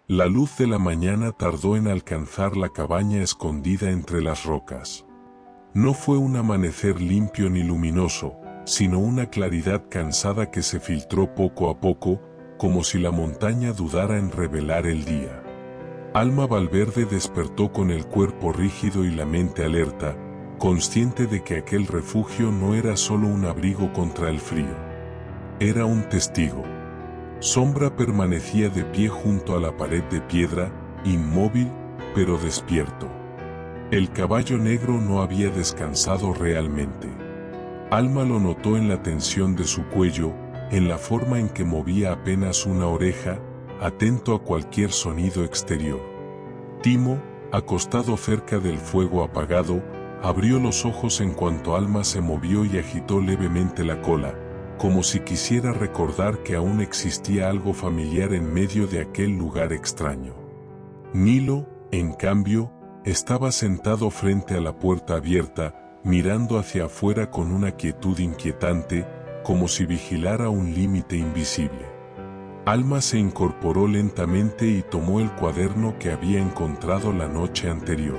La luz de la mañana tardó en alcanzar la cabaña escondida entre las rocas. No fue un amanecer limpio ni luminoso, sino una claridad cansada que se filtró poco a poco, como si la montaña dudara en revelar el día. Alma Valverde despertó con el cuerpo rígido y la mente alerta, consciente de que aquel refugio no era solo un abrigo contra el frío. Era un testigo. Sombra permanecía de pie junto a la pared de piedra, inmóvil, pero despierto. El caballo negro no había descansado realmente. Alma lo notó en la tensión de su cuello, en la forma en que movía apenas una oreja, atento a cualquier sonido exterior. Timo, acostado cerca del fuego apagado, abrió los ojos en cuanto Alma se movió y agitó levemente la cola, como si quisiera recordar que aún existía algo familiar en medio de aquel lugar extraño. Nilo, en cambio, estaba sentado frente a la puerta abierta, mirando hacia afuera con una quietud inquietante, como si vigilara un límite invisible. Alma se incorporó lentamente y tomó el cuaderno que había encontrado la noche anterior.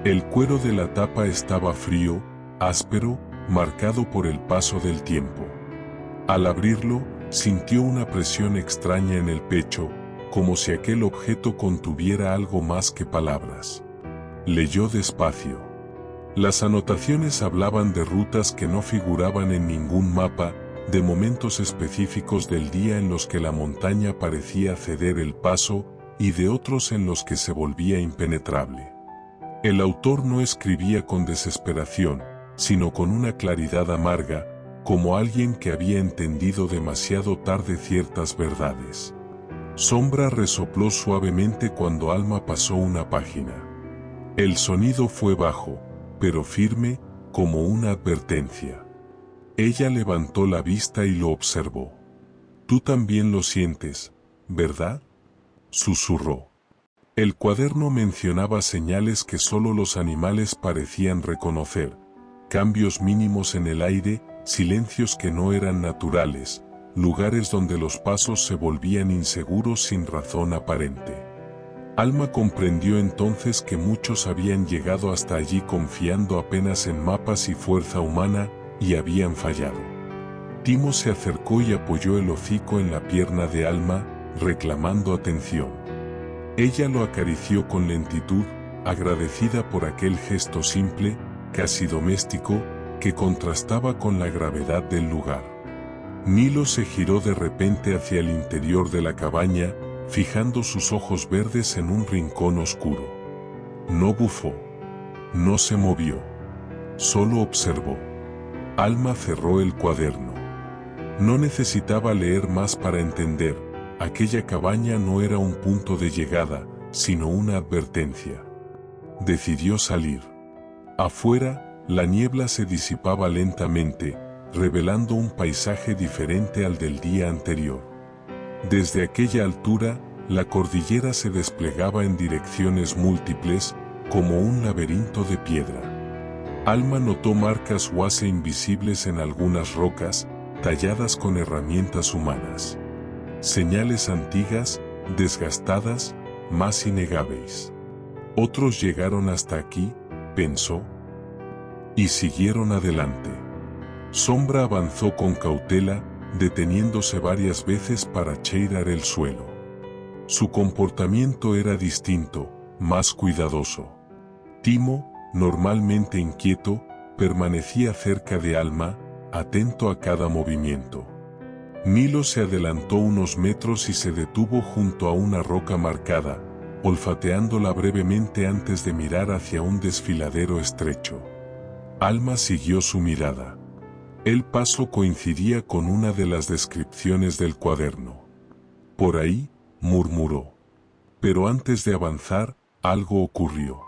El cuero de la tapa estaba frío, áspero, marcado por el paso del tiempo. Al abrirlo, sintió una presión extraña en el pecho, como si aquel objeto contuviera algo más que palabras. Leyó despacio. Las anotaciones hablaban de rutas que no figuraban en ningún mapa, de momentos específicos del día en los que la montaña parecía ceder el paso y de otros en los que se volvía impenetrable. El autor no escribía con desesperación, sino con una claridad amarga, como alguien que había entendido demasiado tarde ciertas verdades. Sombra resopló suavemente cuando Alma pasó una página. El sonido fue bajo, pero firme, como una advertencia. Ella levantó la vista y lo observó. «Tú también lo sientes, ¿verdad?», susurró. El cuaderno mencionaba señales que solo los animales parecían reconocer, cambios mínimos en el aire, silencios que no eran naturales, lugares donde los pasos se volvían inseguros sin razón aparente. Alma comprendió entonces que muchos habían llegado hasta allí confiando apenas en mapas y fuerza humana, y habían fallado. Timo se acercó y apoyó el hocico en la pierna de Alma, reclamando atención. Ella lo acarició con lentitud, agradecida por aquel gesto simple, casi doméstico, que contrastaba con la gravedad del lugar. Nilo se giró de repente hacia el interior de la cabaña, fijando sus ojos verdes en un rincón oscuro. No bufó. No se movió. Solo observó. Alma cerró el cuaderno. No necesitaba leer más para entender, aquella cabaña no era un punto de llegada, sino una advertencia. Decidió salir. Afuera, la niebla se disipaba lentamente, revelando un paisaje diferente al del día anterior. Desde aquella altura, la cordillera se desplegaba en direcciones múltiples, como un laberinto de piedra. Alma notó marcas huase invisibles en algunas rocas, talladas con herramientas humanas. Señales antiguas, desgastadas, más innegables. Otros llegaron hasta aquí, pensó, y siguieron adelante. Sombra avanzó con cautela, deteniéndose varias veces para cheirar el suelo. Su comportamiento era distinto, más cuidadoso. Timo, normalmente inquieto, permanecía cerca de Alma, atento a cada movimiento. Nilo se adelantó unos metros y se detuvo junto a una roca marcada, olfateándola brevemente antes de mirar hacia un desfiladero estrecho. Alma siguió su mirada. El paso coincidía con una de las descripciones del cuaderno. «Por ahí», murmuró. Pero antes de avanzar, algo ocurrió.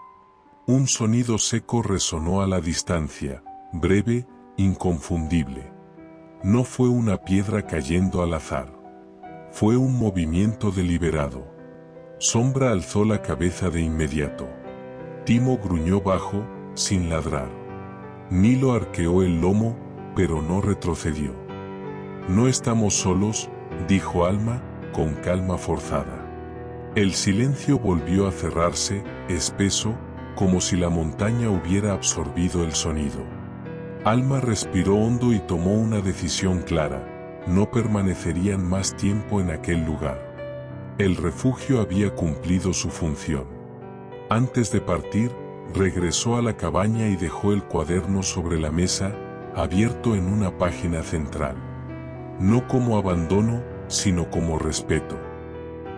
Un sonido seco resonó a la distancia, breve, inconfundible. No fue una piedra cayendo al azar. Fue un movimiento deliberado. Sombra alzó la cabeza de inmediato. Timo gruñó bajo, sin ladrar. Nilo arqueó el lomo, pero no retrocedió. «No estamos solos», dijo Alma, con calma forzada. El silencio volvió a cerrarse, espeso, como si la montaña hubiera absorbido el sonido. Alma respiró hondo y tomó una decisión clara: no permanecerían más tiempo en aquel lugar. El refugio había cumplido su función. Antes de partir, regresó a la cabaña y dejó el cuaderno sobre la mesa, abierto en una página central. No como abandono, sino como respeto.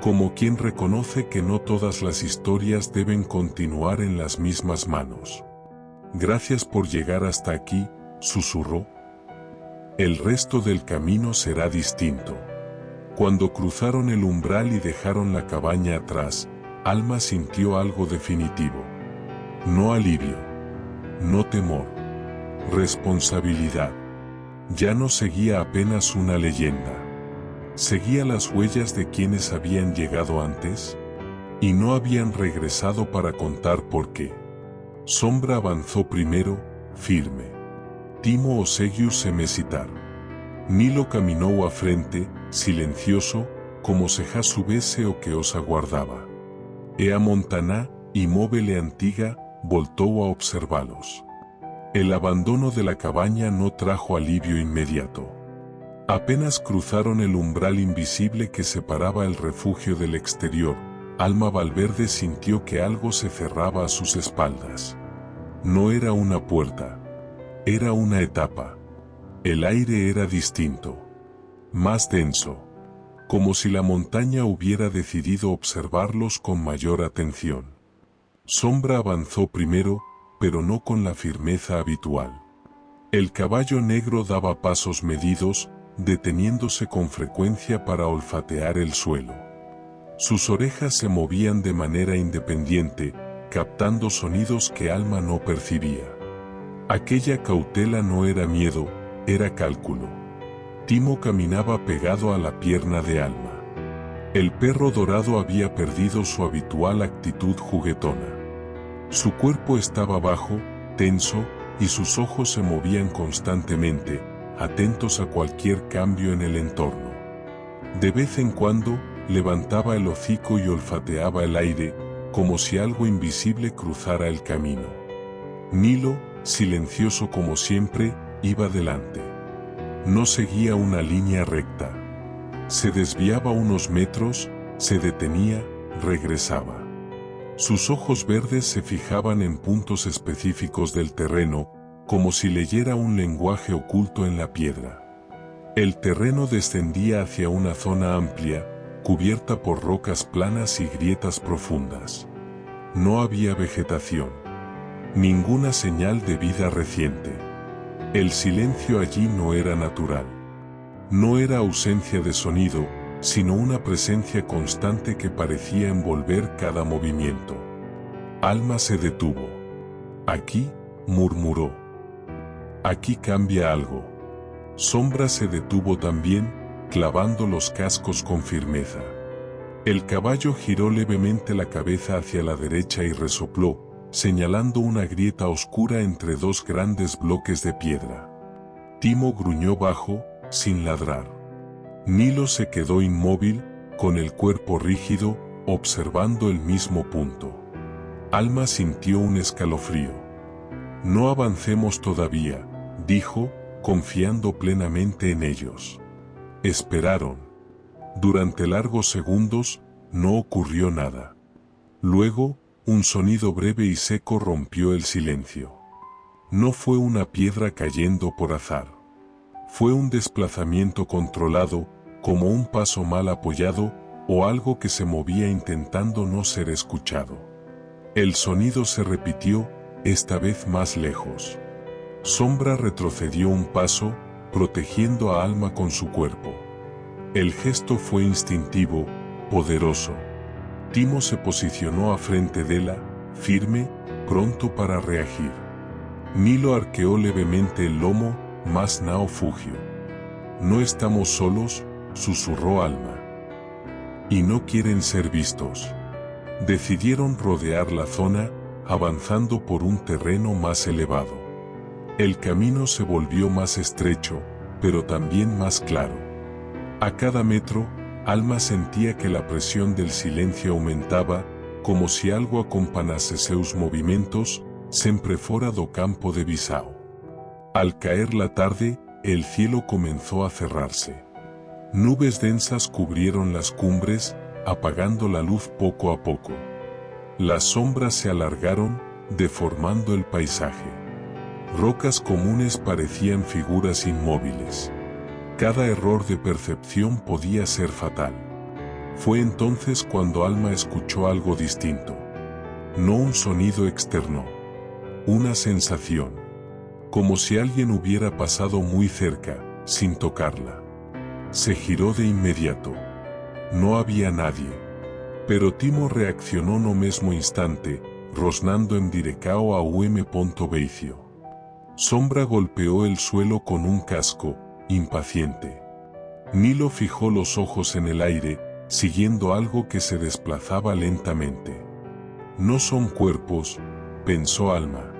Como quien reconoce que no todas las historias deben continuar en las mismas manos. Gracias por llegar hasta aquí, susurró. El resto del camino será distinto. Cuando cruzaron el umbral y dejaron la cabaña atrás, Alma sintió algo definitivo. No alivio. No temor. Responsabilidad. Ya no seguía apenas una leyenda. Seguía las huellas de quienes habían llegado antes y no habían regresado para contar por qué. Sombra avanzó primero, firme. Timo oseguiu se mesitar. Nilo caminó a frente, silencioso, como se já subese o que os aguardaba. Ea Montaná, inmóvil e antiga, voltó a observarlos. El abandono de la cabaña no trajo alivio inmediato. Apenas cruzaron el umbral invisible que separaba el refugio del exterior, Alma Valverde sintió que algo se cerraba a sus espaldas. No era una puerta. Era una etapa. El aire era distinto. Más denso. Como si la montaña hubiera decidido observarlos con mayor atención. Sombra avanzó primero, pero no con la firmeza habitual. El caballo negro daba pasos medidos, deteniéndose con frecuencia para olfatear el suelo. Sus orejas se movían de manera independiente, captando sonidos que Alma no percibía. Aquella cautela no era miedo, era cálculo. Timo caminaba pegado a la pierna de Alma. El perro dorado había perdido su habitual actitud juguetona. Su cuerpo estaba bajo, tenso, y sus ojos se movían constantemente, atentos a cualquier cambio en el entorno. De vez en cuando, levantaba el hocico y olfateaba el aire, como si algo invisible cruzara el camino. Nilo, silencioso como siempre, iba delante. No seguía una línea recta. Se desviaba unos metros, se detenía, regresaba. Sus ojos verdes se fijaban en puntos específicos del terreno, como si leyera un lenguaje oculto en la piedra. El terreno descendía hacia una zona amplia, cubierta por rocas planas y grietas profundas. No había vegetación. Ninguna señal de vida reciente. El silencio allí no era natural. No era ausencia de sonido, sino una presencia constante que parecía envolver cada movimiento. Alma se detuvo. Aquí, murmuró. Aquí cambia algo. Sombra se detuvo también, clavando los cascos con firmeza. El caballo giró levemente la cabeza hacia la derecha y resopló, señalando una grieta oscura entre dos grandes bloques de piedra. Timo gruñó bajo, sin ladrar. Nilo se quedó inmóvil, con el cuerpo rígido, observando el mismo punto. Alma sintió un escalofrío. No avancemos todavía, dijo, confiando plenamente en ellos. Esperaron. Durante largos segundos, no ocurrió nada. Luego, un sonido breve y seco rompió el silencio. No fue una piedra cayendo por azar. Fue un desplazamiento controlado, como un paso mal apoyado, o algo que se movía intentando no ser escuchado. El sonido se repitió, esta vez más lejos. Sombra retrocedió un paso, protegiendo a Alma con su cuerpo. El gesto fue instintivo, poderoso. Timo se posicionó a frente de ella, firme, pronto para reagir. Nilo arqueó levemente el lomo, mas no fugio. No estamos solos, susurró Alma. Y no quieren ser vistos. Decidieron rodear la zona, avanzando por un terreno más elevado. El camino se volvió más estrecho, pero también más claro. A cada metro, Alma sentía que la presión del silencio aumentaba, como si algo acompanase seus movimentos, sempre fora do campo de Visao. Al caer la tarde, el cielo comenzó a cerrarse. Nubes densas cubrieron las cumbres, apagando la luz poco a poco. Las sombras se alargaron, deformando el paisaje. Rocas comunes parecían figuras inmóviles. Cada error de percepción podía ser fatal. Fue entonces cuando Alma escuchó algo distinto. No un sonido externo. Una sensación. Como si alguien hubiera pasado muy cerca, sin tocarla. Se giró de inmediato. No había nadie. Pero Timo reaccionó no mesmo instante, rosnando en direcao a UM.Beicio. Sombra golpeó el suelo con un casco, impaciente. Nilo fijó los ojos en el aire, siguiendo algo que se desplazaba lentamente. No son cuerpos, pensó Alma.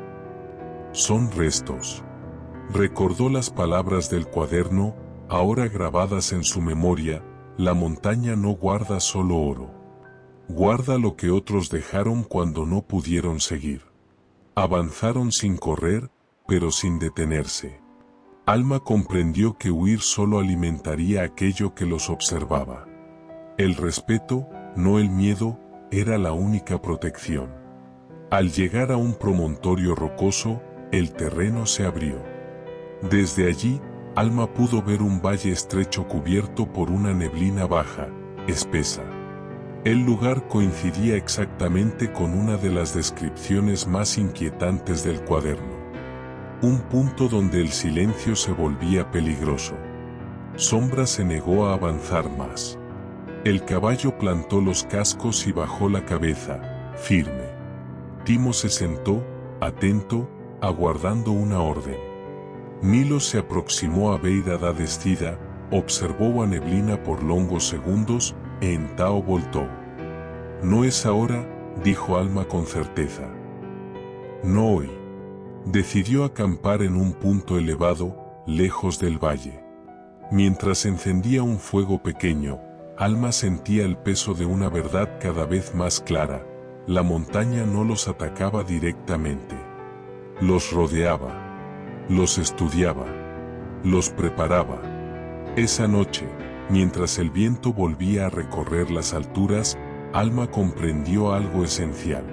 Son restos. Recordó las palabras del cuaderno, ahora grabadas en su memoria: la montaña no guarda solo oro. Guarda lo que otros dejaron cuando no pudieron seguir. Avanzaron sin correr, pero sin detenerse. Alma comprendió que huir solo alimentaría aquello que los observaba. El respeto, no el miedo, era la única protección. Al llegar a un promontorio rocoso, el terreno se abrió. Desde allí, Alma pudo ver un valle estrecho cubierto por una neblina baja, espesa. El lugar coincidía exactamente con una de las descripciones más inquietantes del cuaderno. Un punto donde el silencio se volvía peligroso. Sombra se negó a avanzar más. El caballo plantó los cascos y bajó la cabeza, firme. Timo se sentó, atento, aguardando una orden. Nilo se aproximó a beira da descida, observó a neblina por longos segundos, e entao voltou. No es ahora, dijo Alma con certeza. No hoy. Decidió acampar en un punto elevado, lejos del valle. Mientras encendía un fuego pequeño, Alma sentía el peso de una verdad cada vez más clara: la montaña no los atacaba directamente. Los rodeaba. Los estudiaba. Los preparaba. Esa noche, mientras el viento volvía a recorrer las alturas, Alma comprendió algo esencial.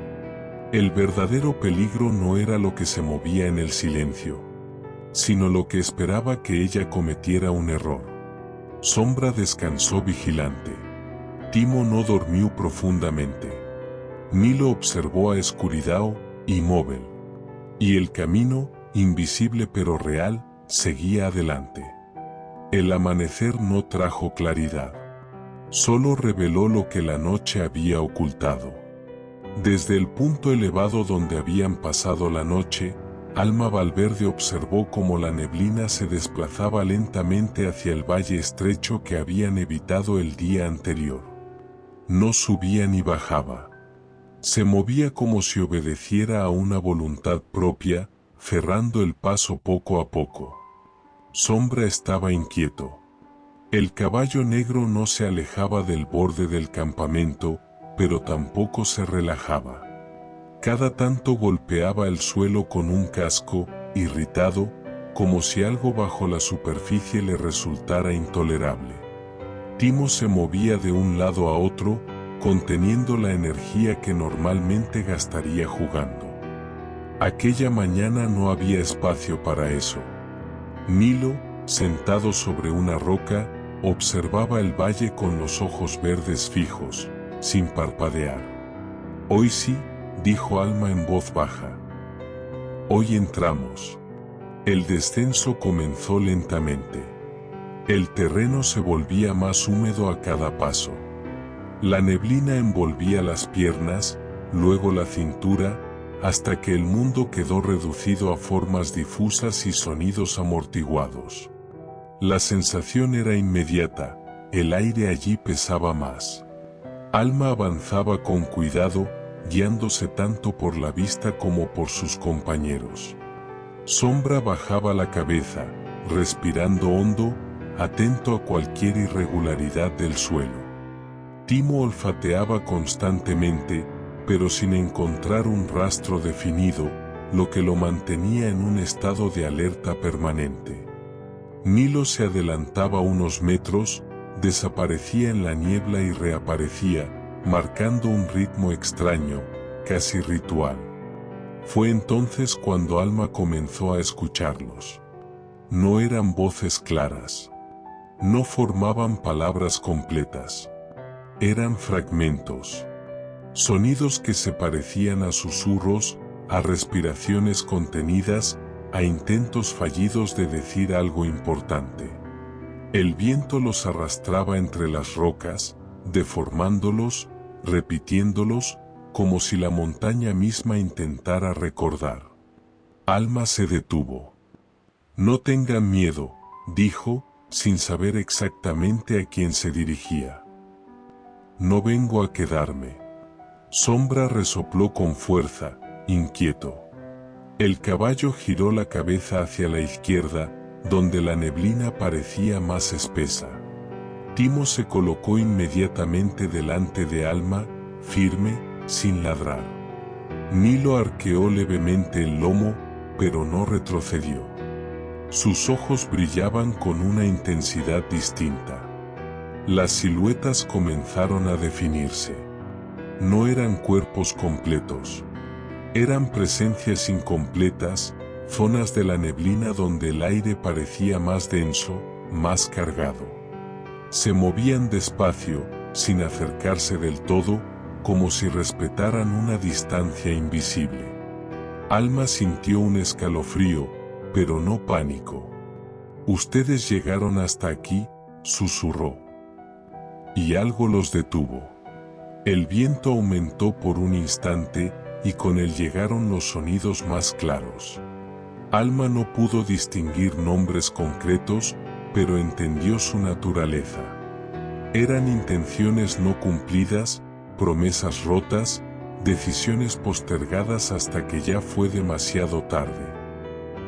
El verdadero peligro no era lo que se movía en el silencio, sino lo que esperaba que ella cometiera un error. Sombra descansó vigilante. Timo no dormió profundamente. Nilo observó a Escuridao, inmóvil. Y el camino, invisible pero real, seguía adelante. El amanecer no trajo claridad. Solo reveló lo que la noche había ocultado. Desde el punto elevado donde habían pasado la noche, Alma Valverde observó cómo la neblina se desplazaba lentamente hacia el valle estrecho que habían evitado el día anterior. No subía ni bajaba. Se movía como si obedeciera a una voluntad propia, cerrando el paso poco a poco. Sombra estaba inquieto. El caballo negro no se alejaba del borde del campamento, pero tampoco se relajaba. Cada tanto golpeaba el suelo con un casco, irritado, como si algo bajo la superficie le resultara intolerable. Timo se movía de un lado a otro, conteniendo la energía que normalmente gastaría jugando. Aquella mañana no había espacio para eso. Nilo, sentado sobre una roca, observaba el valle con los ojos verdes fijos, sin parpadear. Hoy sí, dijo Alma en voz baja. Hoy entramos. El descenso comenzó lentamente. El terreno se volvía más húmedo a cada paso. La neblina envolvía las piernas, luego la cintura, hasta que el mundo quedó reducido a formas difusas y sonidos amortiguados. La sensación era inmediata, el aire allí pesaba más. Alma avanzaba con cuidado, guiándose tanto por la vista como por sus compañeros. Sombra bajaba la cabeza, respirando hondo, atento a cualquier irregularidad del suelo. Timo olfateaba constantemente, pero sin encontrar un rastro definido, lo que lo mantenía en un estado de alerta permanente. Nilo se adelantaba unos metros, desaparecía en la niebla y reaparecía, marcando un ritmo extraño, casi ritual. Fue entonces cuando Alma comenzó a escucharlos. No eran voces claras. No formaban palabras completas. Eran fragmentos. Sonidos que se parecían a susurros, a respiraciones contenidas, a intentos fallidos de decir algo importante. El viento los arrastraba entre las rocas, deformándolos, repitiéndolos, como si la montaña misma intentara recordar. Alma se detuvo. «No tengan miedo», dijo, sin saber exactamente a quién se dirigía. «No vengo a quedarme». Sombra resopló con fuerza, inquieto. El caballo giró la cabeza hacia la izquierda, donde la neblina parecía más espesa. Timo se colocó inmediatamente delante de Alma, firme, sin ladrar. Nilo arqueó levemente el lomo, pero no retrocedió. Sus ojos brillaban con una intensidad distinta. Las siluetas comenzaron a definirse. No eran cuerpos completos. Eran presencias incompletas, zonas de la neblina donde el aire parecía más denso, más cargado. Se movían despacio, sin acercarse del todo, como si respetaran una distancia invisible. Alma sintió un escalofrío, pero no pánico. «Ustedes llegaron hasta aquí», susurró. Y algo los detuvo. El viento aumentó por un instante, y con él llegaron los sonidos más claros. Alma no pudo distinguir nombres concretos, pero entendió su naturaleza. Eran intenciones no cumplidas, promesas rotas, decisiones postergadas hasta que ya fue demasiado tarde.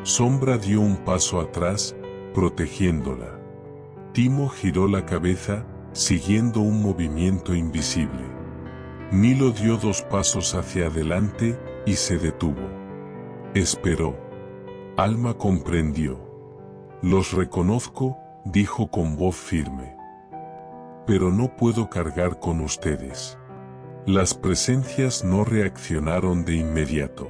Sombra dio un paso atrás, protegiéndola. Timo giró la cabeza, siguiendo un movimiento invisible. Nilo dio 2 pasos hacia adelante, y se detuvo. Esperó. Alma comprendió. «Los reconozco», dijo con voz firme. «Pero no puedo cargar con ustedes». Las presencias no reaccionaron de inmediato.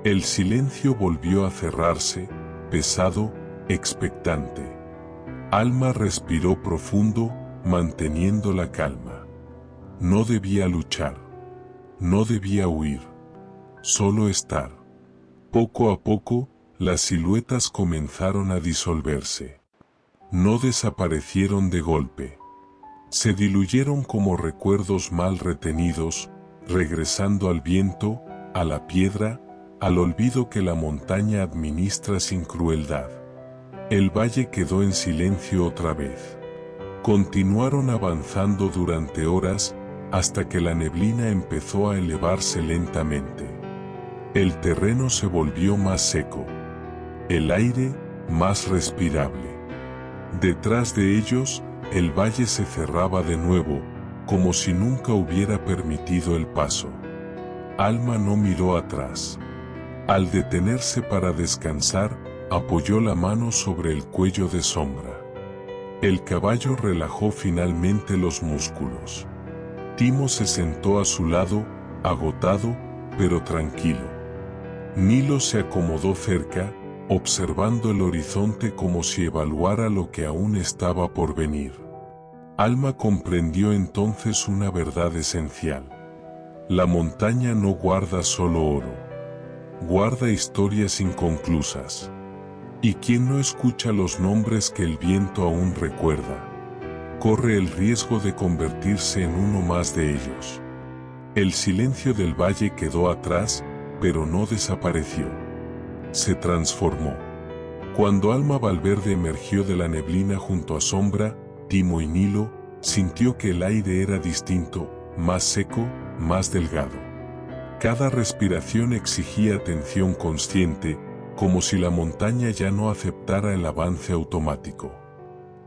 El silencio volvió a cerrarse, pesado, expectante. Alma respiró profundo, manteniendo la calma. No debía luchar. No debía huir. Solo estar. Poco a poco, las siluetas comenzaron a disolverse. No desaparecieron de golpe. Se diluyeron como recuerdos mal retenidos, regresando al viento, a la piedra, al olvido que la montaña administra sin crueldad. El valle quedó en silencio otra vez. Continuaron avanzando durante horas, hasta que la neblina empezó a elevarse lentamente. El terreno se volvió más seco. El aire, más respirable. Detrás de ellos, el valle se cerraba de nuevo, como si nunca hubiera permitido el paso. Alma no miró atrás. Al detenerse para descansar, apoyó la mano sobre el cuello de Sombra. El caballo relajó finalmente los músculos. Timo se sentó a su lado, agotado, pero tranquilo. Nilo se acomodó cerca, observando el horizonte como si evaluara lo que aún estaba por venir. Alma comprendió entonces una verdad esencial. La montaña no guarda solo oro. Guarda historias inconclusas. Y quien no escucha los nombres que el viento aún recuerda, corre el riesgo de convertirse en uno más de ellos. El silencio del valle quedó atrás, pero no desapareció. Se transformó. Cuando Alma Valverde emergió de la neblina junto a Sombra, Timo y Nilo, sintió que el aire era distinto, más seco, más delgado. Cada respiración exigía atención consciente, como si la montaña ya no aceptara el avance automático.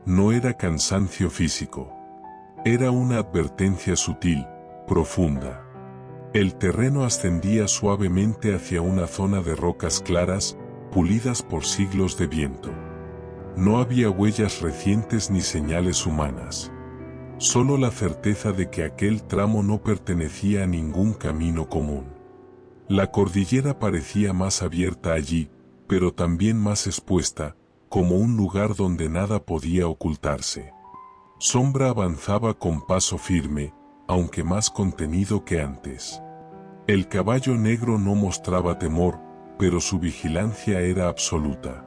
No era cansancio físico. Era una advertencia sutil, profunda. El terreno ascendía suavemente hacia una zona de rocas claras, pulidas por siglos de viento. No había huellas recientes ni señales humanas. Solo la certeza de que aquel tramo no pertenecía a ningún camino común. La cordillera parecía más abierta allí, pero también más expuesta, como un lugar donde nada podía ocultarse. Sombra avanzaba con paso firme, aunque más contenido que antes. El caballo negro no mostraba temor, pero su vigilancia era absoluta.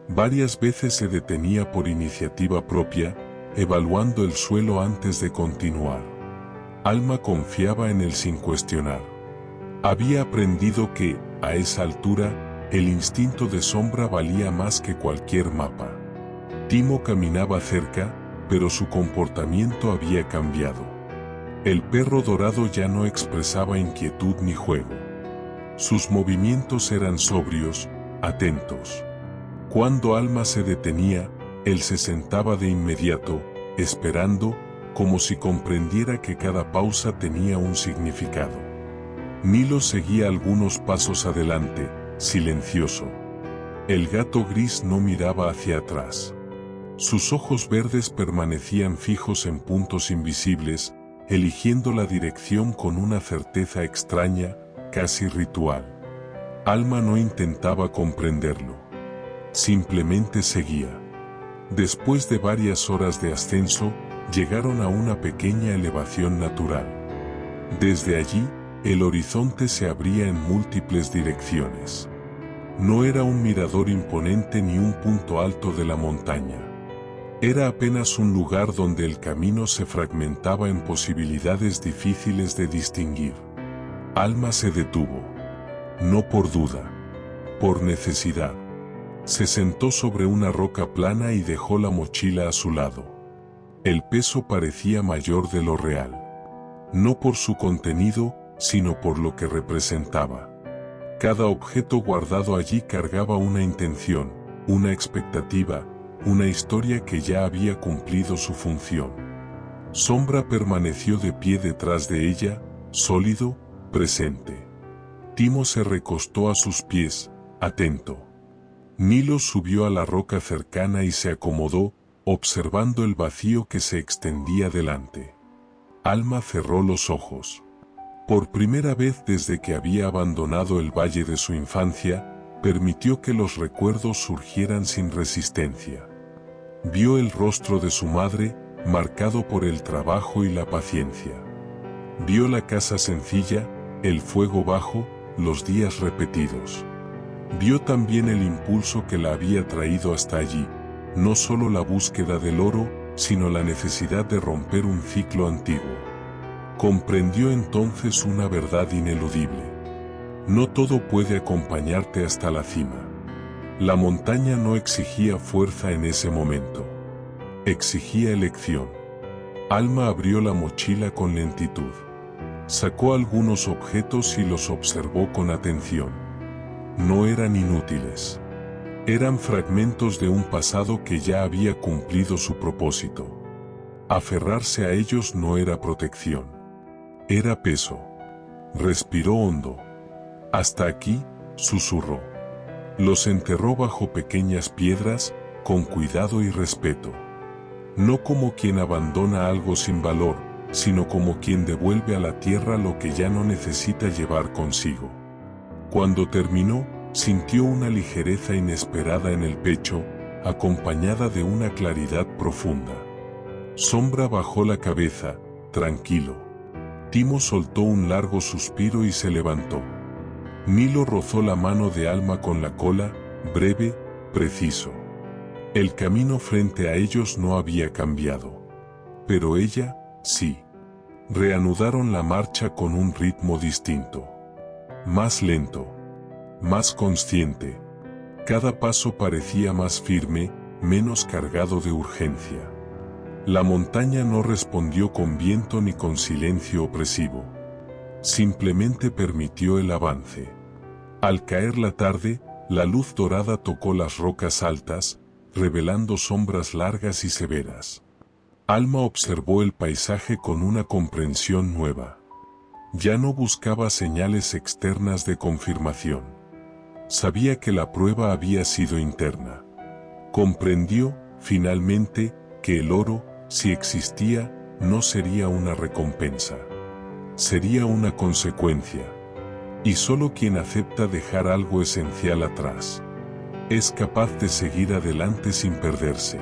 Varias veces se detenía por iniciativa propia, evaluando el suelo antes de continuar. Alma confiaba en él sin cuestionar. Había aprendido que, a esa altura, el instinto de Sombra valía más que cualquier mapa. Timo caminaba cerca, pero su comportamiento había cambiado. El perro dorado ya no expresaba inquietud ni juego. Sus movimientos eran sobrios, atentos. Cuando Alma se detenía, él se sentaba de inmediato, esperando, como si comprendiera que cada pausa tenía un significado. Milo seguía algunos pasos adelante, silencioso. El gato gris no miraba hacia atrás. Sus ojos verdes permanecían fijos en puntos invisibles, eligiendo la dirección con una certeza extraña, casi ritual. Alma no intentaba comprenderlo. Simplemente seguía. Después de varias horas de ascenso, llegaron a una pequeña elevación natural. Desde allí, el horizonte se abría en múltiples direcciones. No era un mirador imponente ni un punto alto de la montaña. Era apenas un lugar donde el camino se fragmentaba en posibilidades difíciles de distinguir. Alma se detuvo. No por duda. Por necesidad. Se sentó sobre una roca plana y dejó la mochila a su lado. El peso parecía mayor de lo real. No por su contenido, sino por lo que representaba. Cada objeto guardado allí cargaba una intención, una expectativa, una historia que ya había cumplido su función. Sombra permaneció de pie detrás de ella, sólido, presente. Timo se recostó a sus pies, atento. Milo subió a la roca cercana y se acomodó, observando el vacío que se extendía delante. Alma cerró los ojos. Por primera vez desde que había abandonado el valle de su infancia, permitió que los recuerdos surgieran sin resistencia. Vio el rostro de su madre, marcado por el trabajo y la paciencia. Vio la casa sencilla, el fuego bajo, los días repetidos. Vio también el impulso que la había traído hasta allí, no solo la búsqueda del oro, sino la necesidad de romper un ciclo antiguo. Comprendió entonces una verdad ineludible. No todo puede acompañarte hasta la cima. La montaña no exigía fuerza en ese momento. Exigía elección. Alma abrió la mochila con lentitud. Sacó algunos objetos y los observó con atención. No eran inútiles. Eran fragmentos de un pasado que ya había cumplido su propósito. Aferrarse a ellos no era protección. Era peso. Respiró hondo. Hasta aquí, susurró. Los enterró bajo pequeñas piedras, con cuidado y respeto. No como quien abandona algo sin valor, sino como quien devuelve a la tierra lo que ya no necesita llevar consigo. Cuando terminó, sintió una ligereza inesperada en el pecho, acompañada de una claridad profunda. Sombra bajó la cabeza, tranquilo. Timo soltó un largo suspiro y se levantó. Milo rozó la mano de Alma con la cola, breve, preciso. El camino frente a ellos no había cambiado. Pero ella, sí. Reanudaron la marcha con un ritmo distinto. Más lento. Más consciente. Cada paso parecía más firme, menos cargado de urgencia. La montaña no respondió con viento ni con silencio opresivo. Simplemente permitió el avance. Al caer la tarde, la luz dorada tocó las rocas altas, revelando sombras largas y severas. Alma observó el paisaje con una comprensión nueva. Ya no buscaba señales externas de confirmación. Sabía que la prueba había sido interna. Comprendió, finalmente, que el oro, si existía, no sería una recompensa. Sería una consecuencia. Y solo quien acepta dejar algo esencial atrás es capaz de seguir adelante sin perderse.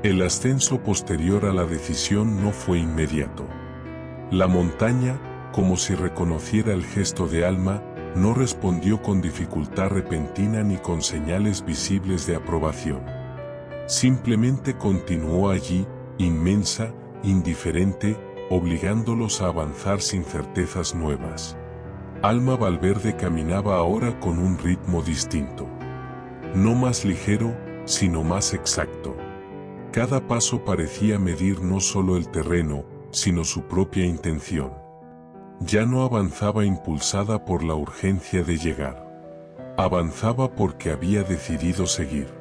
El ascenso posterior a la decisión no fue inmediato. La montaña, como si reconociera el gesto de Alma, no respondió con dificultad repentina ni con señales visibles de aprobación. Simplemente continuó allí, inmensa, indiferente, obligándolos a avanzar sin certezas nuevas. Alma Valverde caminaba ahora con un ritmo distinto. No más ligero, sino más exacto. Cada paso parecía medir no solo el terreno, sino su propia intención. Ya no avanzaba impulsada por la urgencia de llegar. Avanzaba porque había decidido seguir.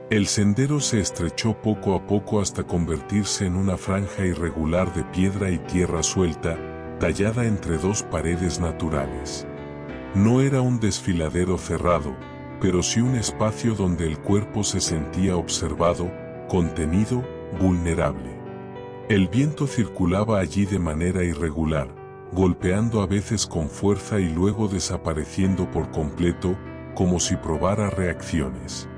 El sendero se estrechó poco a poco hasta convertirse en una franja irregular de piedra y tierra suelta, tallada entre dos paredes naturales. No era un desfiladero cerrado, pero sí un espacio donde el cuerpo se sentía observado, contenido, vulnerable. El viento circulaba allí de manera irregular, golpeando a veces con fuerza y luego desapareciendo por completo, como si probara reacciones.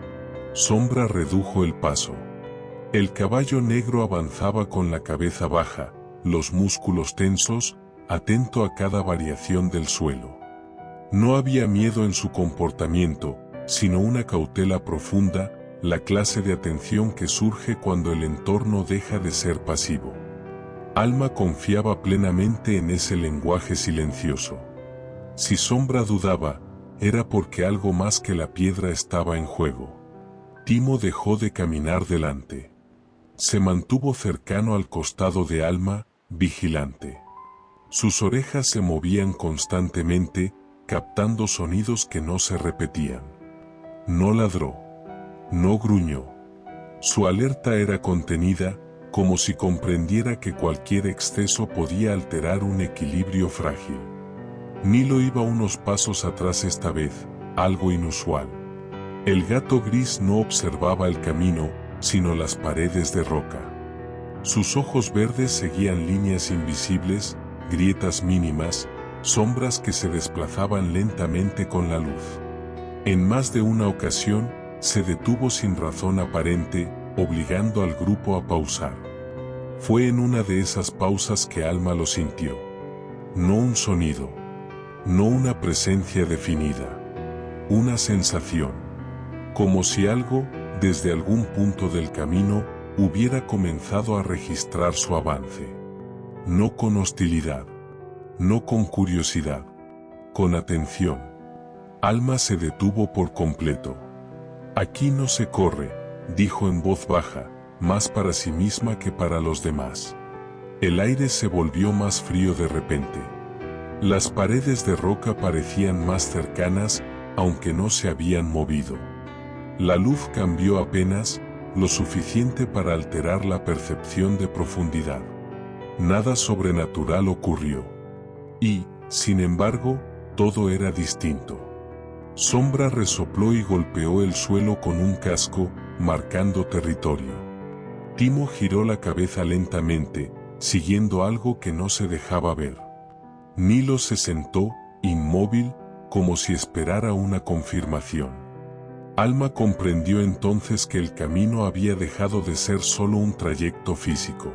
Sombra redujo el paso. El caballo negro avanzaba con la cabeza baja, los músculos tensos, atento a cada variación del suelo. No había miedo en su comportamiento, sino una cautela profunda, la clase de atención que surge cuando el entorno deja de ser pasivo. Alma confiaba plenamente en ese lenguaje silencioso. Si Sombra dudaba, era porque algo más que la piedra estaba en juego. Timo dejó de caminar delante. Se mantuvo cercano al costado de Alma, vigilante. Sus orejas se movían constantemente, captando sonidos que no se repetían. No ladró. No gruñó. Su alerta era contenida, como si comprendiera que cualquier exceso podía alterar un equilibrio frágil. Milo iba unos pasos atrás esta vez, algo inusual. El gato gris no observaba el camino, sino las paredes de roca. Sus ojos verdes seguían líneas invisibles, grietas mínimas, sombras que se desplazaban lentamente con la luz. En más de una ocasión, se detuvo sin razón aparente, obligando al grupo a pausar. Fue en una de esas pausas que Alma lo sintió. No un sonido. No una presencia definida. Una sensación. Como si algo, desde algún punto del camino, hubiera comenzado a registrar su avance. No con hostilidad. No con curiosidad. Con atención. Alma se detuvo por completo. Aquí no se corre, dijo en voz baja, más para sí misma que para los demás. El aire se volvió más frío de repente. Las paredes de roca parecían más cercanas, aunque no se habían movido. La luz cambió apenas, lo suficiente para alterar la percepción de profundidad. Nada sobrenatural ocurrió. Y, sin embargo, todo era distinto. Sombra resopló y golpeó el suelo con un casco, marcando territorio. Timo giró la cabeza lentamente, siguiendo algo que no se dejaba ver. Milo se sentó, inmóvil, como si esperara una confirmación. Alma comprendió entonces que el camino había dejado de ser solo un trayecto físico.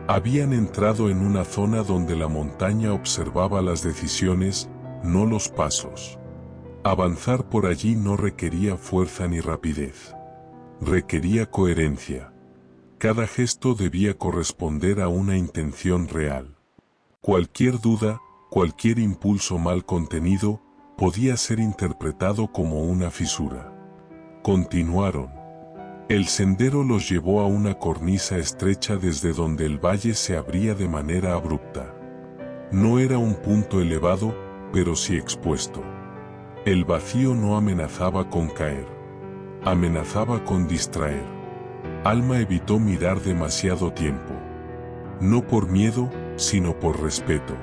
Habían entrado en una zona donde la montaña observaba las decisiones, no los pasos. Avanzar por allí no requería fuerza ni rapidez. Requería coherencia. Cada gesto debía corresponder a una intención real. Cualquier duda, cualquier impulso mal contenido, podía ser interpretado como una fisura. Continuaron. El sendero los llevó a una cornisa estrecha desde donde el valle se abría de manera abrupta. No era un punto elevado, pero sí expuesto. El vacío no amenazaba con caer. Amenazaba con distraer. Alma evitó mirar demasiado tiempo. No por miedo, sino por respeto.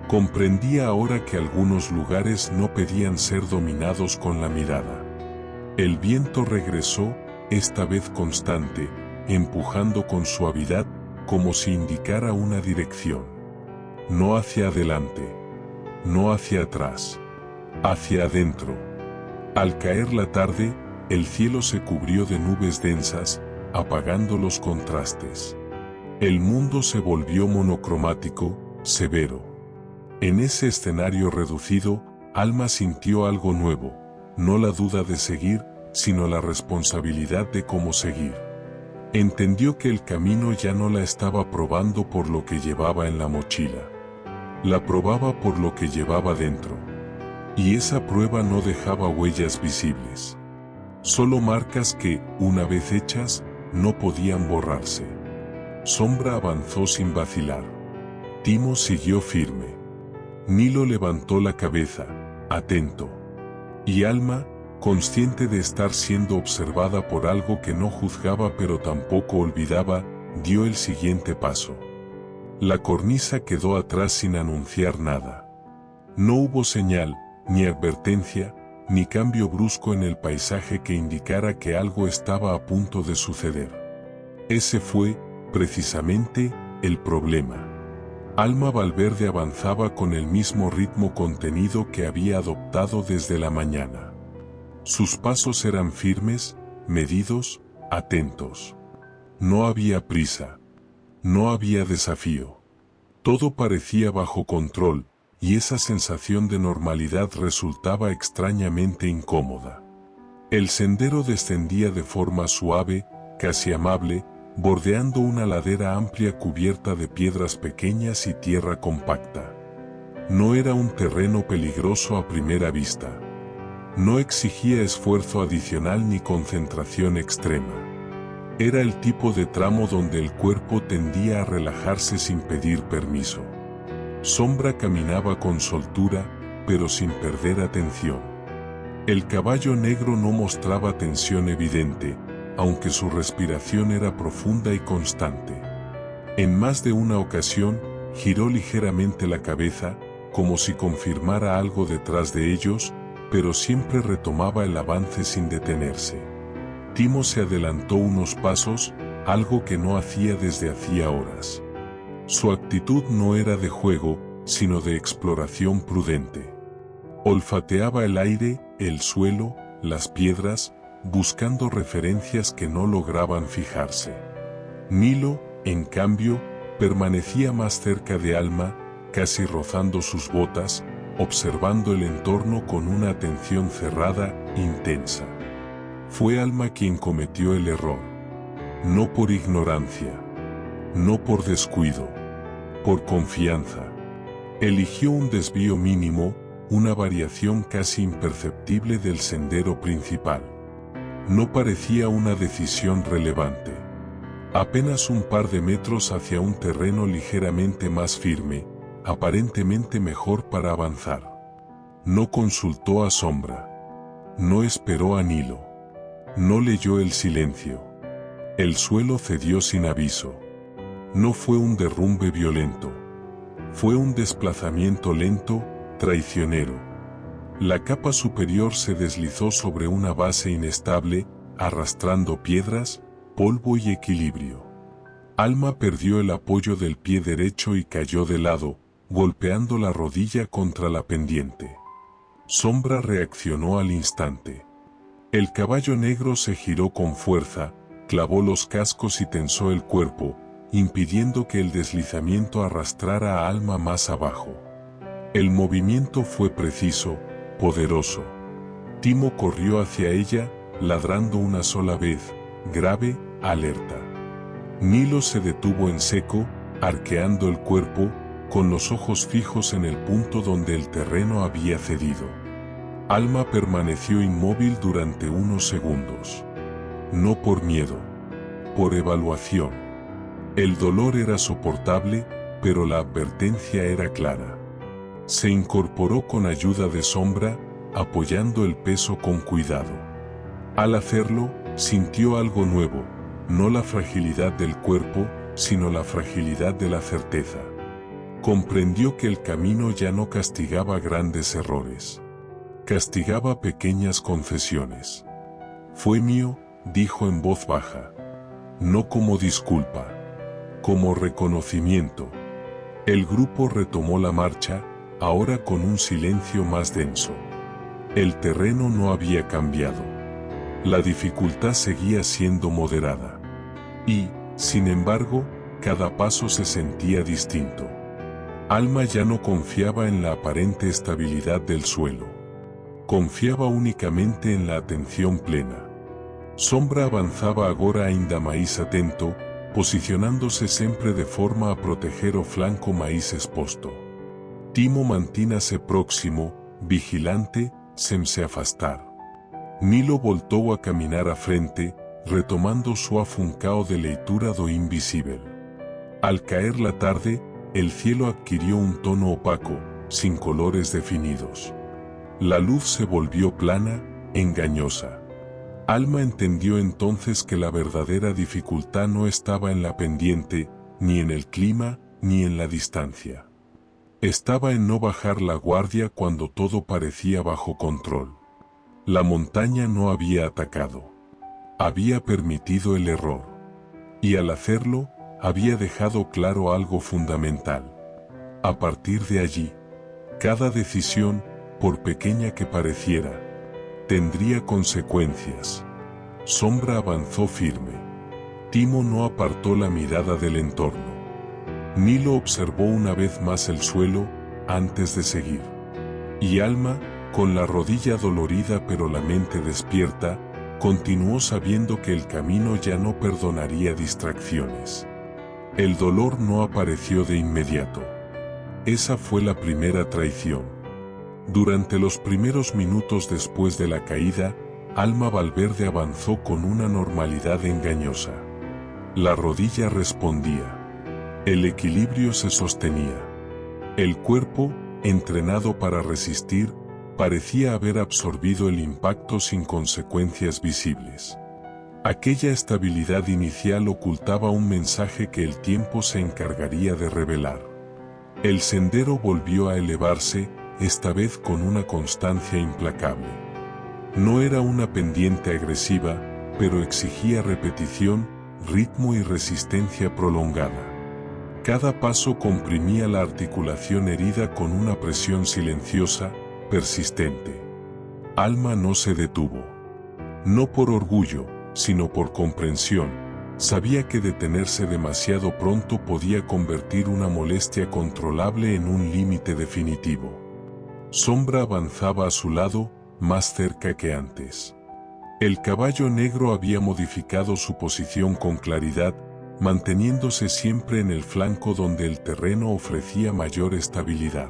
Comprendía ahora que algunos lugares no pedían ser dominados con la mirada. El viento regresó, esta vez constante, empujando con suavidad, como si indicara una dirección. No hacia adelante. No hacia atrás. Hacia adentro. Al caer la tarde, el cielo se cubrió de nubes densas, apagando los contrastes. El mundo se volvió monocromático, severo. En ese escenario reducido, Alma sintió algo nuevo, no la duda de seguir, sino la responsabilidad de cómo seguir. Entendió que el camino ya no la estaba probando por lo que llevaba en la mochila. La probaba por lo que llevaba dentro. Y esa prueba no dejaba huellas visibles. Solo marcas que, una vez hechas, no podían borrarse. Sombra avanzó sin vacilar. Timo siguió firme. Nilo levantó la cabeza, atento. Y Alma, consciente de estar siendo observada por algo que no juzgaba pero tampoco olvidaba, dio el siguiente paso. La cornisa quedó atrás sin anunciar nada. No hubo señal, ni advertencia, ni cambio brusco en el paisaje que indicara que algo estaba a punto de suceder. Ese fue, precisamente, el problema. Alma Valverde avanzaba con el mismo ritmo contenido que había adoptado desde la mañana. Sus pasos eran firmes, medidos, atentos. No había prisa. No había desafío. Todo parecía bajo control, y esa sensación de normalidad resultaba extrañamente incómoda. El sendero descendía de forma suave, casi amable, bordeando una ladera amplia cubierta de piedras pequeñas y tierra compacta. No era un terreno peligroso a primera vista. No exigía esfuerzo adicional ni concentración extrema. Era el tipo de tramo donde el cuerpo tendía a relajarse sin pedir permiso. Sombra caminaba con soltura, pero sin perder atención. El caballo negro no mostraba tensión evidente, aunque su respiración era profunda y constante. En más de una ocasión, giró ligeramente la cabeza, como si confirmara algo detrás de ellos, pero siempre retomaba el avance sin detenerse. Timo se adelantó unos pasos, algo que no hacía desde hacía horas. Su actitud no era de juego, sino de exploración prudente. Olfateaba el aire, el suelo, las piedras, buscando referencias que no lograban fijarse. Nilo, en cambio, permanecía más cerca de Alma, casi rozando sus botas, observando el entorno con una atención cerrada, intensa. Fue Alma quien cometió el error. No por ignorancia. No por descuido. Por confianza. Eligió un desvío mínimo, una variación casi imperceptible del sendero principal. No parecía una decisión relevante. Apenas un par de metros hacia un terreno ligeramente más firme, aparentemente mejor para avanzar. No consultó a Sombra. No esperó a Nilo. No leyó el silencio. El suelo cedió sin aviso. No fue un derrumbe violento. Fue un desplazamiento lento, traicionero. La capa superior se deslizó sobre una base inestable, arrastrando piedras, polvo y equilibrio. Alma perdió el apoyo del pie derecho y cayó de lado, golpeando la rodilla contra la pendiente. Sombra reaccionó al instante. El caballo negro se giró con fuerza, clavó los cascos y tensó el cuerpo, impidiendo que el deslizamiento arrastrara a Alma más abajo. El movimiento fue preciso, poderoso. Timo corrió hacia ella, ladrando una sola vez, grave, alerta. Nilo se detuvo en seco, arqueando el cuerpo, con los ojos fijos en el punto donde el terreno había cedido. Alma permaneció inmóvil durante unos segundos. No por miedo. Por evaluación. El dolor era soportable, pero la advertencia era clara. Se incorporó con ayuda de Sombra, apoyando el peso con cuidado. Al hacerlo, sintió algo nuevo, no la fragilidad del cuerpo, sino la fragilidad de la certeza. Comprendió que el camino ya no castigaba grandes errores. Castigaba pequeñas confesiones. Fue mío, dijo en voz baja. No como disculpa, como reconocimiento. El grupo retomó la marcha, ahora con un silencio más denso. El terreno no había cambiado. La dificultad seguía siendo moderada. Y, sin embargo, cada paso se sentía distinto. Alma ya no confiaba en la aparente estabilidad del suelo. Confiaba únicamente en la atención plena. Sombra avanzaba agora ainda máis atento, posicionándose sempre de forma a proteger o flanco máis exposto. Timo mantínase próximo, vigilante, sem se afastar. Nilo voltou a caminar a frente, retomando su afuncao de leitura do invisível. Al caer la tarde, el cielo adquirió un tono opaco, sin colores definidos. La luz se volvió plana, engañosa. Alma entendió entonces que la verdadera dificultad no estaba en la pendiente, ni en el clima, ni en la distancia. Estaba en no bajar la guardia cuando todo parecía bajo control. La montaña no había atacado. Había permitido el error. Y al hacerlo, había dejado claro algo fundamental. A partir de allí, cada decisión, por pequeña que pareciera, tendría consecuencias. Sombra avanzó firme. Timo no apartó la mirada del entorno. Nilo observó una vez más el suelo, antes de seguir. Y Alma, con la rodilla dolorida pero la mente despierta, continuó sabiendo que el camino ya no perdonaría distracciones. El dolor no apareció de inmediato. Esa fue la primera traición. Durante los primeros minutos después de la caída, Alma Valverde avanzó con una normalidad engañosa. La rodilla respondía. El equilibrio se sostenía. El cuerpo, entrenado para resistir, parecía haber absorbido el impacto sin consecuencias visibles. Aquella estabilidad inicial ocultaba un mensaje que el tiempo se encargaría de revelar. El sendero volvió a elevarse, esta vez con una constancia implacable. No era una pendiente agresiva, pero exigía repetición, ritmo y resistencia prolongada. Cada paso comprimía la articulación herida con una presión silenciosa, persistente. Alma no se detuvo. No por orgullo, sino por comprensión. Sabía que detenerse demasiado pronto podía convertir una molestia controlable en un límite definitivo. Sombra avanzaba a su lado, más cerca que antes. El caballo negro había modificado su posición con claridad, manteniéndose siempre en el flanco donde el terreno ofrecía mayor estabilidad.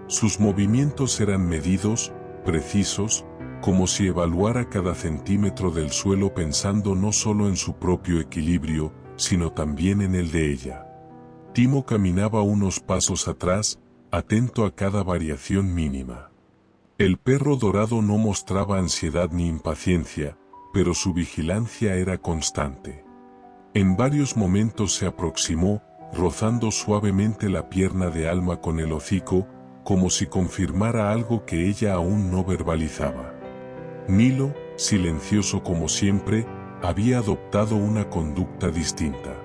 Sus movimientos eran medidos, precisos, como si evaluara cada centímetro del suelo pensando no solo en su propio equilibrio, sino también en el de ella. Timo caminaba unos pasos atrás, atento a cada variación mínima. El perro dorado no mostraba ansiedad ni impaciencia, pero su vigilancia era constante. En varios momentos se aproximó, rozando suavemente la pierna de Alma con el hocico, como si confirmara algo que ella aún no verbalizaba. Nilo, silencioso como siempre, había adoptado una conducta distinta.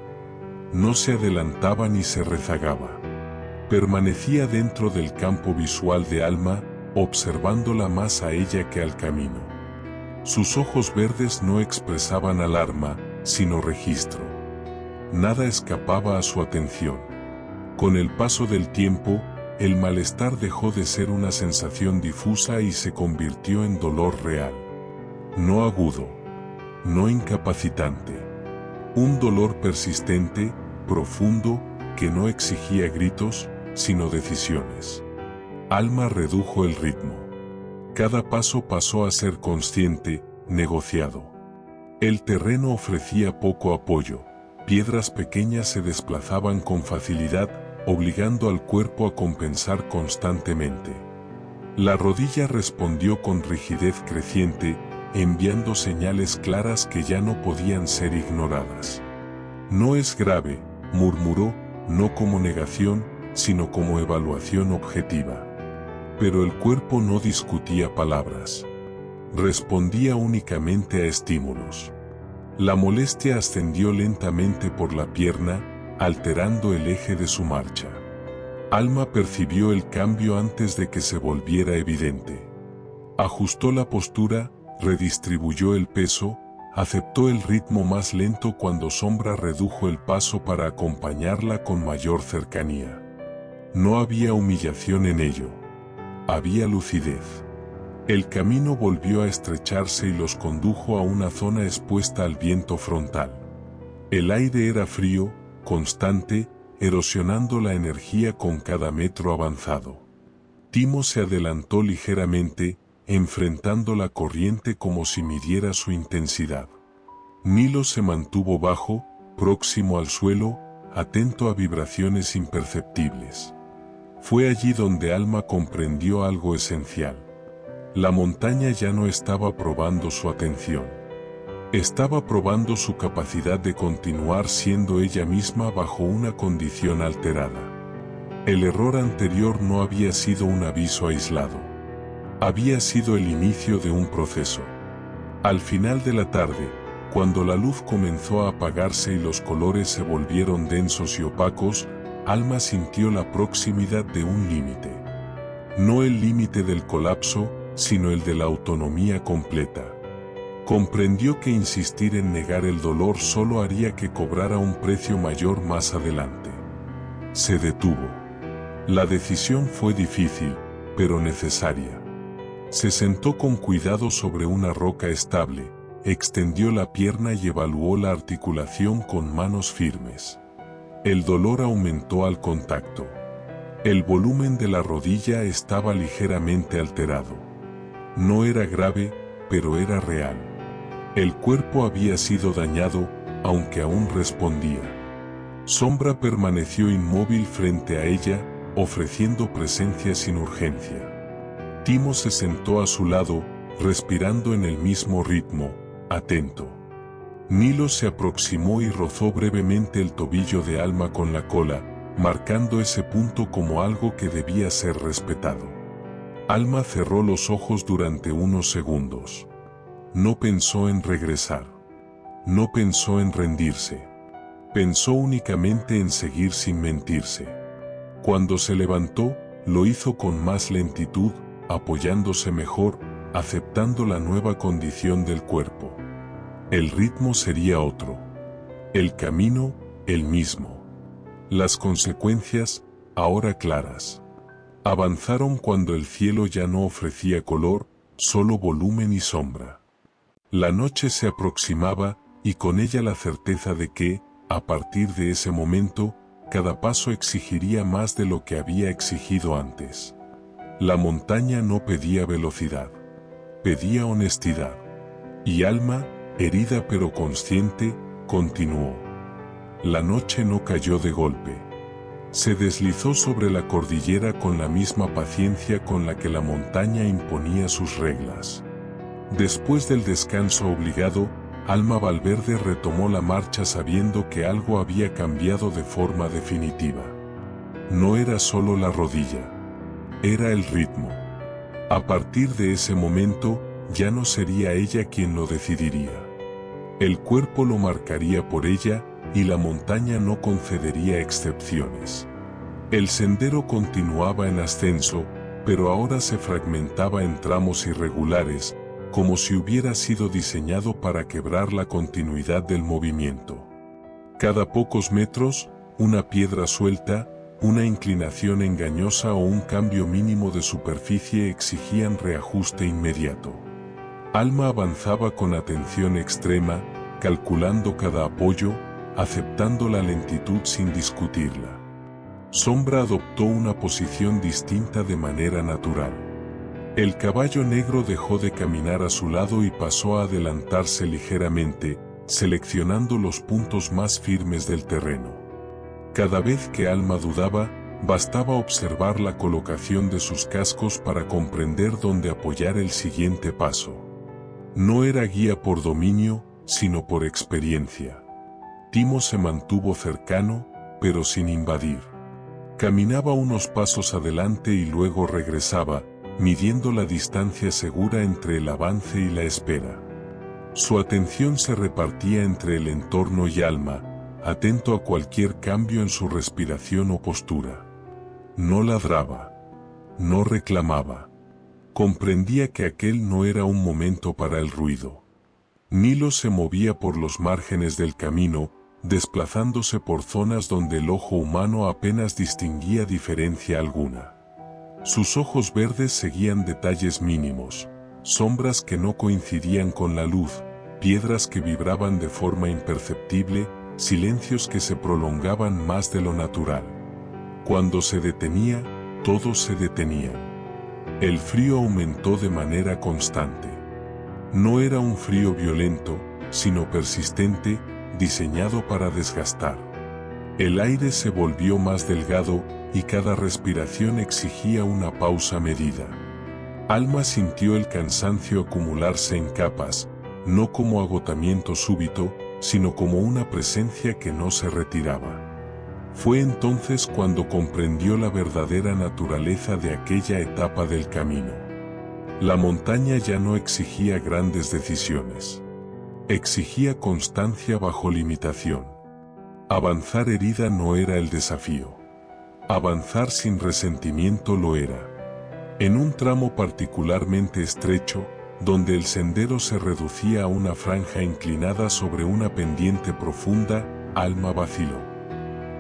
No se adelantaba ni se rezagaba. Permanecía dentro del campo visual de Alma, observándola más a ella que al camino. Sus ojos verdes no expresaban alarma, sino registro. Nada escapaba a su atención. Con el paso del tiempo, el malestar dejó de ser una sensación difusa y se convirtió en dolor real. No agudo, no incapacitante. Un dolor persistente, profundo, que no exigía gritos, sino decisiones. Alma redujo el ritmo. Cada paso pasó a ser consciente, negociado. El terreno ofrecía poco apoyo, piedras pequeñas se desplazaban con facilidad, obligando al cuerpo a compensar constantemente. La rodilla respondió con rigidez creciente, enviando señales claras que ya no podían ser ignoradas. No es grave, murmuró, no como negación, sino como evaluación objetiva. Pero el cuerpo no discutía palabras. Respondía únicamente a estímulos. La molestia ascendió lentamente por la pierna, alterando el eje de su marcha. Alma percibió el cambio antes de que se volviera evidente. Ajustó la postura, redistribuyó el peso, aceptó el ritmo más lento cuando Sombra redujo el paso para acompañarla con mayor cercanía. No había humillación en ello. Había lucidez. El camino volvió a estrecharse y los condujo a una zona expuesta al viento frontal. El aire era frío, constante, erosionando la energía con cada metro avanzado. Timo se adelantó ligeramente, enfrentando la corriente como si midiera su intensidad. Nilo se mantuvo bajo, próximo al suelo, atento a vibraciones imperceptibles. Fue allí donde Alma comprendió algo esencial. La montaña ya no estaba probando su atención. Estaba probando su capacidad de continuar siendo ella misma bajo una condición alterada. El error anterior no había sido un aviso aislado. Había sido el inicio de un proceso. Al final de la tarde, cuando la luz comenzó a apagarse y los colores se volvieron densos y opacos, Alma sintió la proximidad de un límite. No el límite del colapso, sino el de la autonomía completa. Comprendió que insistir en negar el dolor solo haría que cobrara un precio mayor más adelante. Se detuvo. La decisión fue difícil, pero necesaria. Se sentó con cuidado sobre una roca estable, extendió la pierna y evaluó la articulación con manos firmes. El dolor aumentó al contacto. El volumen de la rodilla estaba ligeramente alterado. No era grave, pero era real. El cuerpo había sido dañado, aunque aún respondía. Sombra permaneció inmóvil frente a ella, ofreciendo presencia sin urgencia. Timo se sentó a su lado, respirando en el mismo ritmo, atento. Nilo se aproximó y rozó brevemente el tobillo de Alma con la cola, marcando ese punto como algo que debía ser respetado. Alma cerró los ojos durante unos segundos. No pensó en regresar. No pensó en rendirse. Pensó únicamente en seguir sin mentirse. Cuando se levantó, lo hizo con más lentitud, apoyándose mejor, aceptando la nueva condición del cuerpo. El ritmo sería otro. El camino, el mismo. Las consecuencias, ahora claras. Avanzaron cuando el cielo ya no ofrecía color, solo volumen y sombra. La noche se aproximaba, y con ella la certeza de que, a partir de ese momento, cada paso exigiría más de lo que había exigido antes. La montaña no pedía velocidad. Pedía honestidad. Y Alma, herida pero consciente, continuó. La noche no cayó de golpe. Se deslizó sobre la cordillera con la misma paciencia con la que la montaña imponía sus reglas. Después del descanso obligado, Alma Valverde retomó la marcha sabiendo que algo había cambiado de forma definitiva. No era solo la rodilla. Era el ritmo. A partir de ese momento, ya no sería ella quien lo decidiría. El cuerpo lo marcaría por ella, y la montaña no concedería excepciones. El sendero continuaba en ascenso, pero ahora se fragmentaba en tramos irregulares, como si hubiera sido diseñado para quebrar la continuidad del movimiento. Cada pocos metros, una piedra suelta, una inclinación engañosa o un cambio mínimo de superficie exigían reajuste inmediato. Alma avanzaba con atención extrema, calculando cada apoyo, aceptando la lentitud sin discutirla. Sombra adoptó una posición distinta de manera natural. El caballo negro dejó de caminar a su lado y pasó a adelantarse ligeramente, seleccionando los puntos más firmes del terreno. Cada vez que Alma dudaba, bastaba observar la colocación de sus cascos para comprender dónde apoyar el siguiente paso. No era guía por dominio, sino por experiencia. Timo se mantuvo cercano, pero sin invadir. Caminaba unos pasos adelante y luego regresaba, midiendo la distancia segura entre el avance y la espera. Su atención se repartía entre el entorno y Alma, atento a cualquier cambio en su respiración o postura. No ladraba. No reclamaba. Comprendía que aquel no era un momento para el ruido. Milo se movía por los márgenes del camino, desplazándose por zonas donde el ojo humano apenas distinguía diferencia alguna. Sus ojos verdes seguían detalles mínimos, sombras que no coincidían con la luz, piedras que vibraban de forma imperceptible, silencios que se prolongaban más de lo natural. Cuando se detenía, todo se detenía. El frío aumentó de manera constante. No era un frío violento, sino persistente, diseñado para desgastar. El aire se volvió más delgado y cada respiración exigía una pausa medida. Alma sintió el cansancio acumularse en capas, no como agotamiento súbito, sino como una presencia que no se retiraba. Fue entonces cuando comprendió la verdadera naturaleza de aquella etapa del camino. La montaña ya no exigía grandes decisiones. Exigía constancia bajo limitación. Avanzar herida no era el desafío. Avanzar sin resentimiento lo era. En un tramo particularmente estrecho, donde el sendero se reducía a una franja inclinada sobre una pendiente profunda, Alma vaciló.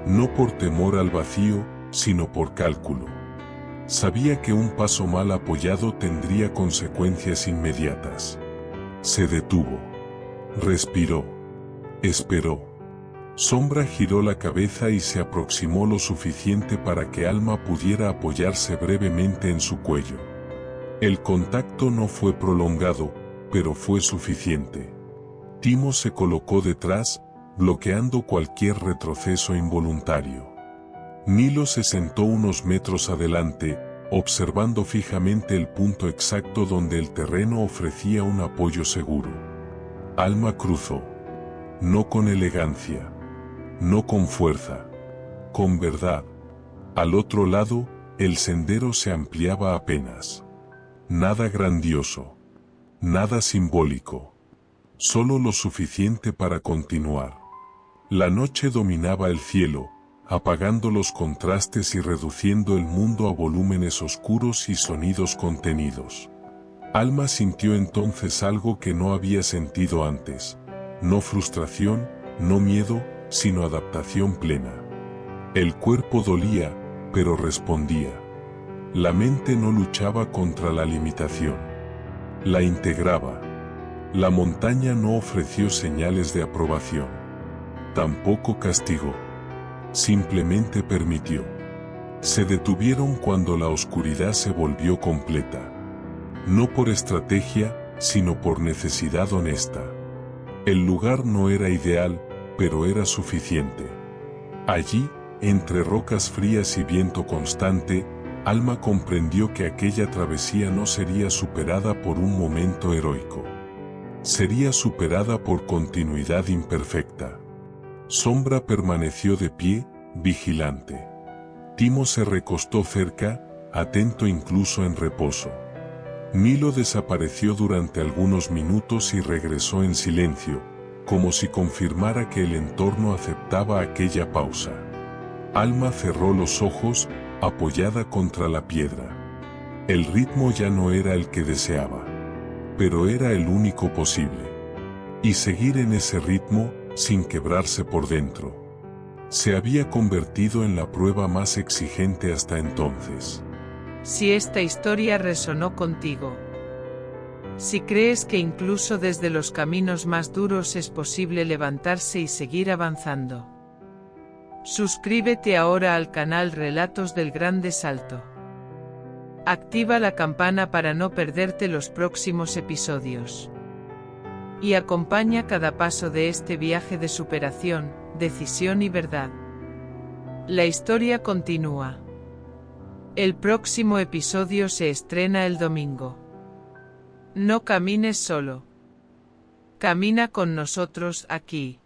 No por temor al vacío, sino por cálculo. Sabía que un paso mal apoyado tendría consecuencias inmediatas. Se detuvo. Respiró. Esperó. Sombra giró la cabeza y se aproximó lo suficiente para que Alma pudiera apoyarse brevemente en su cuello. El contacto no fue prolongado, pero fue suficiente. Timo se colocó detrás, bloqueando cualquier retroceso involuntario. Milo se sentó unos metros adelante, observando fijamente el punto exacto donde el terreno ofrecía un apoyo seguro. Alma cruzó. No con elegancia. No con fuerza. Con verdad. Al otro lado, el sendero se ampliaba apenas. Nada grandioso. Nada simbólico. Solo lo suficiente para continuar. La noche dominaba el cielo, apagando los contrastes y reduciendo el mundo a volúmenes oscuros y sonidos contenidos. Alma sintió entonces algo que no había sentido antes. No frustración, no miedo, sino adaptación plena. El cuerpo dolía, pero respondía. La mente no luchaba contra la limitación. La integraba. La montaña no ofreció señales de aprobación. Tampoco castigó. Simplemente permitió. Se detuvieron cuando la oscuridad se volvió completa. No por estrategia, sino por necesidad honesta. El lugar no era ideal, pero era suficiente. Allí, entre rocas frías y viento constante, Alma comprendió que aquella travesía no sería superada por un momento heroico. Sería superada por continuidad imperfecta. Sombra permaneció de pie, vigilante. Timo se recostó cerca, atento incluso en reposo. Milo desapareció durante algunos minutos y regresó en silencio, como si confirmara que el entorno aceptaba aquella pausa. Alma cerró los ojos, apoyada contra la piedra. El ritmo ya no era el que deseaba, pero era el único posible. Y seguir en ese ritmo, sin quebrarse por dentro, se había convertido en la prueba más exigente hasta entonces. Si esta historia resonó contigo, si crees que incluso desde los caminos más duros es posible levantarse y seguir avanzando, suscríbete ahora al canal Relatos del Grande Salto. Activa la campana para no perderte los próximos episodios. Y acompaña cada paso de este viaje de superación, decisión y verdad. La historia continúa. El próximo episodio se estrena el domingo. No camines solo. Camina con nosotros aquí.